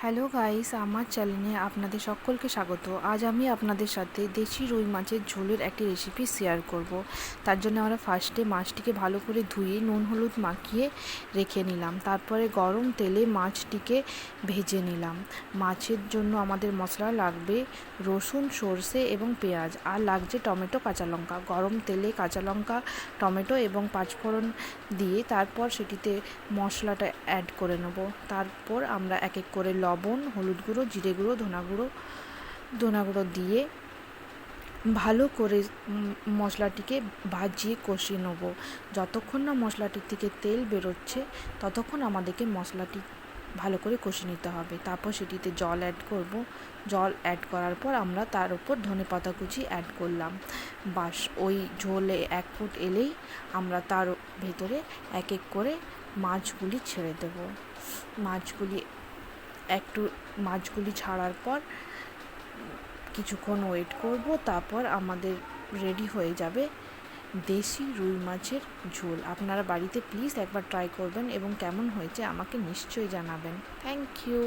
Hello guys, আমার চ্যানেলে আপনাদের সকলকে স্বাগত। আজ আমি আপনাদের সাথে দেশি রুই মাছের ঝোলের একটি রেসিপি শেয়ার করব। তার জন্য আমরা ফার্স্টে মাছটিকে ভালো করে ধুয়ে নুন হলুদ মাখিয়ে রেখে নিলাম। তারপরে গরম তেলে মাছটিকে ভেজে নিলাম। মাছের জন্য আমাদের মশলা লাগবে রসুন, সর্ষে এবং পেঁয়াজ, আর লাগছে টমেটো, কাঁচা লঙ্কা। গরম তেলে কাঁচা লঙ্কা, টমেটো এবং পাঁচফোড়ন দিয়ে তারপর সেটিতে মশলাটা অ্যাড করে নেব। তারপর আমরা এক এক করে লবণ, হলুদ গুঁড়ো, জিরে গুঁড়ো, ধনা গুঁড়ো দিয়ে ভালো করে মশলাটিকে ভাজিয়ে কষিয়ে নেব। যতক্ষণ না মশলাটির থেকে তেল বেরোচ্ছে ততক্ষণ আমাদেরকে মশলাটি ভালো করে কষিয়ে নিতে হবে। তারপর সেটিতে জল অ্যাড করব। জল অ্যাড করার পর আমরা তার উপর ধনেপাতা কুচি অ্যাড করলাম। বাস, ওই ঝোলে এক ফুট এলেই আমরা তার ভেতরে এক এক করে মাছগুলি ছেড়ে দেব। মাছগুলি ছাড়ার পর কিছুক্ষণ ওয়েট করব। তারপর আমাদের রেডি হয়ে যাবে দেশি রুই মাছের ঝোল। আপনারা বাড়িতে প্লিজ একবার ট্রাই করবেন এবং কেমন হয়েছে আমাকে নিশ্চয়ই জানাবেন। Thank you.